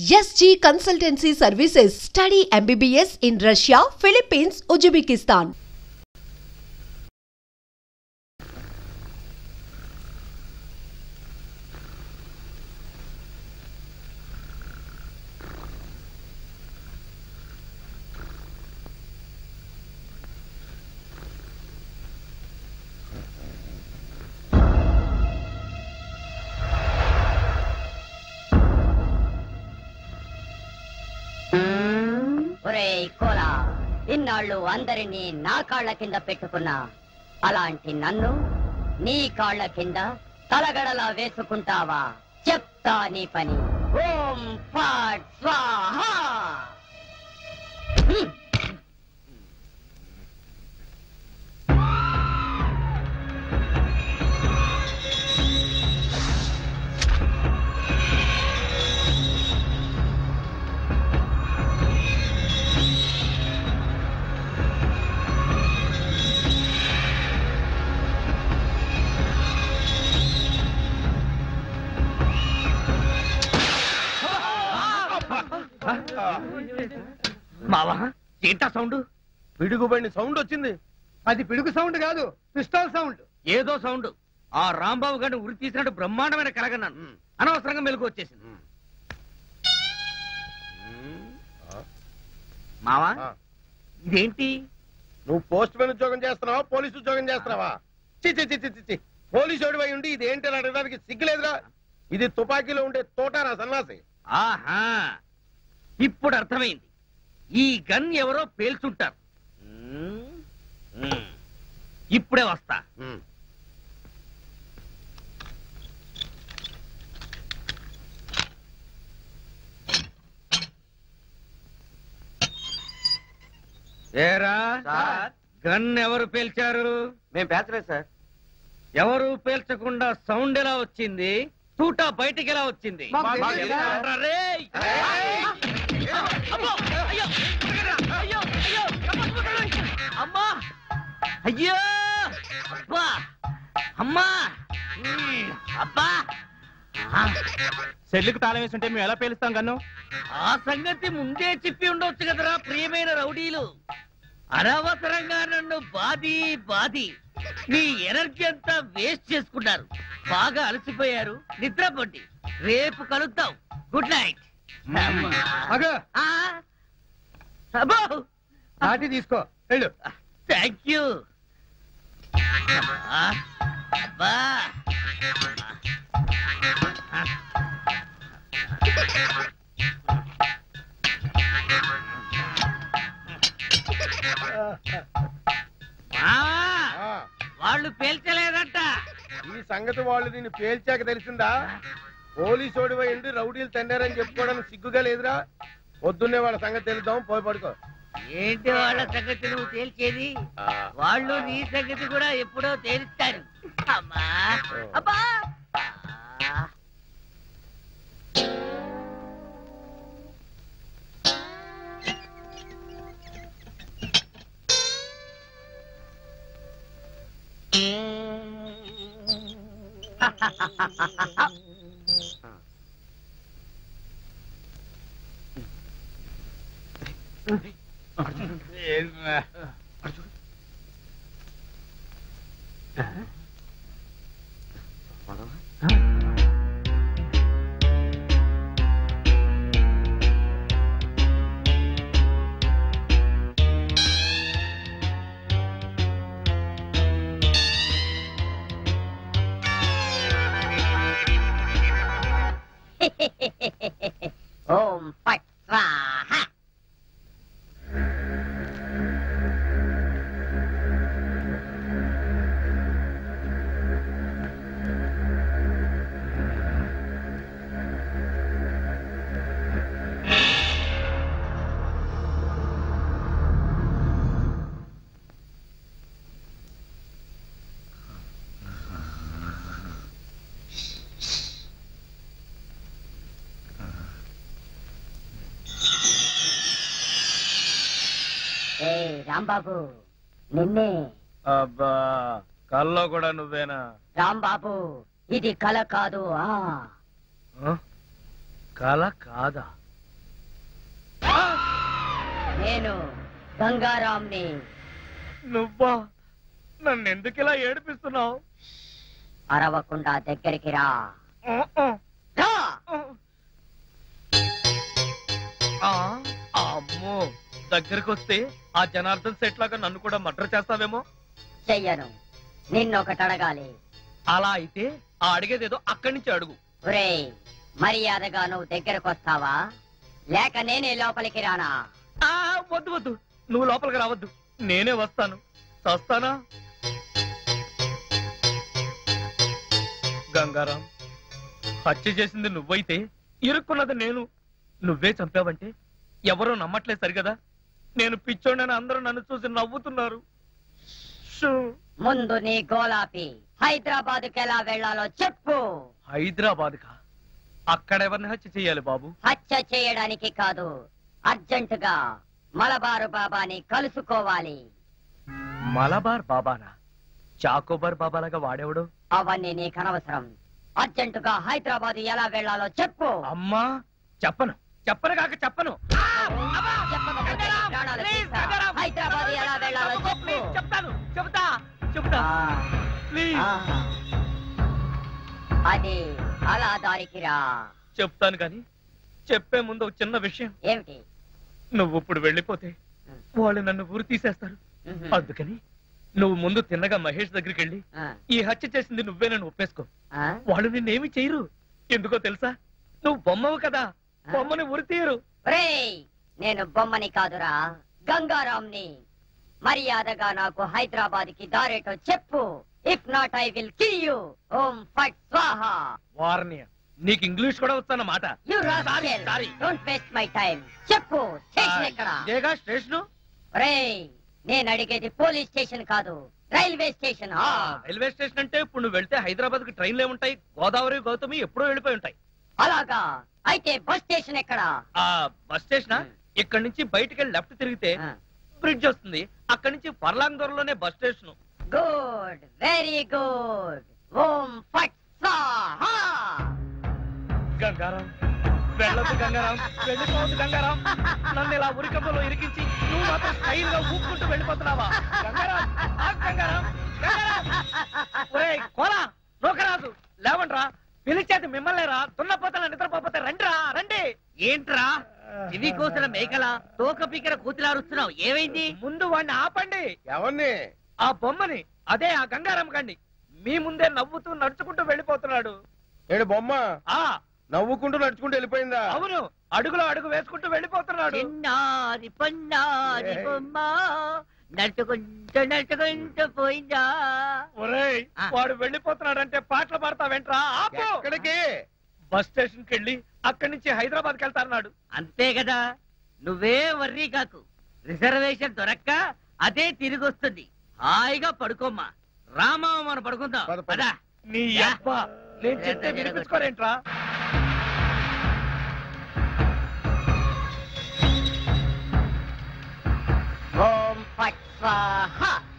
SG Consultancy Services. Study MBBS in Russia, Philippines, Uzbekistan. ఇన్నాళ్ళు అందరినీ నా కాళ్ళ కింద పెట్టుకున్నా అలాంటి నన్ను నీ కాళ్ళ కింద తలగడలా వేసుకుంటావా? చెప్తా నీ పని. ఓం ఫట్ స్వాహా. మావా ఏంటా సౌండ్? పిడుగుబండి సౌండ్ వచ్చింది. అది పిడుగు సౌండ్ కాదు, పిస్టల్ సౌండ్. ఏదో సౌండ్. ఆ రాంబాబు గారిని ఉరి తీసినట్టు బ్రహ్మాండమైన కలగన్నాను. అనవసరంగా మెలకు వచ్చేసింది. మావా ఇదేంటి? నువ్వు పోస్ట్ మ్యాన్ ఉద్యోగం చేస్తున్నావా, పోలీసు ఉద్యోగం చేస్తున్నావా? చి పోలీసు ఓడివై ఉండి ఇది ఏంటి అని అడగడానికి సిగ్గులేదురా? ఇది తుపాకీలో ఉండే తోటారా సన్నాసి. ఆహా, ఇప్పుడు అర్థమైంది. ఈ గన్ ఎవరో పేల్చుంటారు. ఇప్పుడే వస్తా. ఏరా గన్ ఎవరు పేల్చారు? మేము పేల్చలేదు సార్. ఎవరు పేల్చకుండా సౌండ్ ఎలా వచ్చింది? తూటా బయటికి ఎలా వచ్చింది? అమ్మా అయ్యో అబ్బా అమ్మా అబ్బా. సెల్లుకు తాళం వేస్తుంటే మేము ఎలా పేలుస్తాం గన్ను? ఆ సంగతి ముందే చెప్పి ఉండొచ్చు కదరా ప్రియమైన రౌడీలు. అనవసరంగా నన్ను బాది మీ ఎనర్జీ అంతా వేస్ట్ చేసుకున్నారు. బాగా అలసిపోయారు, నిద్రపోండి. రేపు కలుద్దాం. Good night. నాటి తీసుకో వెళ్ళు. Thank you. అబ్బా వాళ్ళు పేల్చలేదట. ఈ సంగతి వాళ్ళు నిన్ను పేల్చాక తెలిసిందా? పోలీసు ఓడివై ఉండి రౌడీలు తండారని చెప్పుకోవడానికి సిగ్గుగా లేదురా? పొద్దున్నే వాళ్ళ సంగతి తెలుద్దాం, పోయి పడుకో. ఏంటి వాళ్ళ సంగతి నువ్వు తేల్చేది? వాళ్ళు నీ సంగతి కూడా ఎప్పుడో తేలుస్తారు. అమ్మా అబ్బా. ఓం ఫట్ స్వాహా. రాంబాబు నిన్నే. అబ్బా కల్లో కూడా నువ్వేనా? రాంబాబు ఇది కల కాదు. కల కాదా? నేను గంగారాంని. నువ్వా? నన్ను ఎందుకు ఇలా ఏడిపిస్తున్నావు? అరవకుండా దగ్గరికి రా. రా. అమ్మో, దగ్గరికి వస్తే ఆ జనార్దన్ సెట్ లాగా నన్ను కూడా మర్డర్ చేస్తావేమో. చెయ్యను. నిన్నొకటి అడగాలి. అలా అయితే ఆ అడిగేదేదో అక్కడి నుంచి అడుగు. ఒరేయ్, మర్యాదగా నువ్వు దగ్గరకు వస్తావా లేక నేనే లోపలికి రానా? వద్దు వద్దు, నువ్వు లోపలికి రావద్దు, నేనే వస్తాను. చస్తానా? గంగారాం, హత్య చేసింది నువ్వైతే ఇరుక్కున్నది నేను. నువ్వే చంపావంటే ఎవరో నమ్మట్లేదు సరిగదా. నేను పిచ్చోడని అందరూ నన్ను చూసి నవ్వుతున్నారు. ముందు నీ గోలాపి హైదరాబాద్కి ఎలా వెళ్లాలో చెప్పు. హైదరాబాద్ కా? అక్కడ ఎవరిని హత్య చేయాలి బాబు? హత్య చేయడానికి కాదు, అర్జెంటుగా మలబారు బాబాని కలుసుకోవాలి. మలబార్ బాబానా? చాకోబార్ బాబాలాగా వాడేవాడు? అవన్నీ నీకు అనవసరం. అర్జెంటుగా హైదరాబాద్ ఎలా వెళ్లాలో చెప్పు. అమ్మా, చెప్పను చెప్పను కాక చెప్పను. హైదరాబాద్ ఎలా వెళ్లాలో చెప్పు. చెప్తాను, చెబుతా చెబుతా. అది అలా దారికి రా. చెప్తాను కానీ చెప్పే ముందు ఒక చిన్న విషయం. ఏమిటి? నువ్వు ఇప్పుడు వెళ్ళిపోతే వాళ్ళు నన్ను ఊరు తీసేస్తారు. అందుకని నువ్వు ముందు తిన్నగా మహేష్ దగ్గరికి వెళ్ళి ఈ హత్య చేసింది నువ్వేనని ఒప్పేసుకో. వాళ్ళు నిన్నేమి చేయరు. ఎందుకో తెలుసా? నువ్వు బొమ్మవు కదా, బొమ్మని ఉరి తీయరు. నేను బొమ్మని కాదురా, గంగారాంని. మర్యాదగా నాకు హైదరాబాద్ కి దారేటో చెప్పు. If not I will kill you. ఓం ఫట్ స్వాహా. వార్నియ, నీకు ఇంగ్లీష్ కూడా వస్తానమాట. Don't waste my time. చెప్పు, స్టేషన్ ఎక్కడ? ఇదేగా స్టేషను. నేను అడిగేది పోలీస్ స్టేషన్ కాదు, రైల్వే స్టేషన్. రైల్వే స్టేషన్ అంటే ఇప్పుడు నువ్వు వెళ్తే హైదరాబాద్ కి ట్రైన్లు ఏముంటాయి? గోదావరి, గౌతమి ఎప్పుడో వెళ్ళిపోయి ఉంటాయి. అలాగా? అయితే బస్ స్టేషన్ ఎక్కడ? బస్ స్టేషన్ ఇక్కడ నుంచి బయటికి వెళ్ళి లెఫ్ట్ తిరిగితే బ్రిడ్జ్ వస్తుంది. అక్కడి నుంచి ఫర్లాంగ్ దూరంలోనే bus station. Good, very good. ఓం ఫట్ స్వాహా. గంగారాం, వెళ్ళొద్దు గంగారాం, వెళ్ళిపోవద్దు గంగారాం. నన్ను ఇలా ఉరికంపలో ఇరికించి నువ్వు మాత్రం స్టైల్ గా ఊపుకుంటూ వెళ్ళిపోతున్నావా? గంగారాం, గంగారాం, గంగారాం. ఒరేయ్ కోలా, నోకరాజు, లేవండ్రా. పిలిచేది మిమ్మల్నేరా. దున్నపోతల నిద్రపోతే రండిరా, రండి. ఏంట్రా ఇవి కోసిన మేకల తోక పీకర కూతులారుస్తున్నావు? ఏమైంది? ముందు వాడిని ఆపండి. ఎవరిని? ఆ బొమ్మని, అదే ఆ గంగారాం గండి. మీ ముందే నవ్వుతూ నడుచుకుంటూ వెళ్ళిపోతున్నాడు. ఏడు బొమ్మ ఆ నవ్వుకుంటూ నడుచుకుంటూ వెళ్ళిపోయిందా? అవును, అడుగులో అడుగు వేసుకుంటూ వెళ్ళిపోతున్నాడు. చిన్నారి పన్నారి బొమ్మ నడుచుకుంటూ నడుచుకుంటూ పోయిందా? ఒరేయ్, వాడు వెళ్ళిపోతున్నాడంటే పాటలు పాడతా వెంట్రా. ఆపు. ఎక్కడికి? బస్ స్టేషన్ కి వెళ్ళి అక్కడి నుంచి హైదరాబాద్ కి వెళ్తాన్నాడు. అంతే కదా, నువ్వే వర్రీ కాకు. రిజర్వేషన్ దొరక్క అదే తిరిగి వస్తుంది. హాయిగా పడుకోమ్మా. రామావ మనం పడుకుందాం. పద, పద. పద. నీ అబ్బా, నేను చెప్తే వినిపించుకోరేంట్రా? ఓం ఫట్ స్వాహా.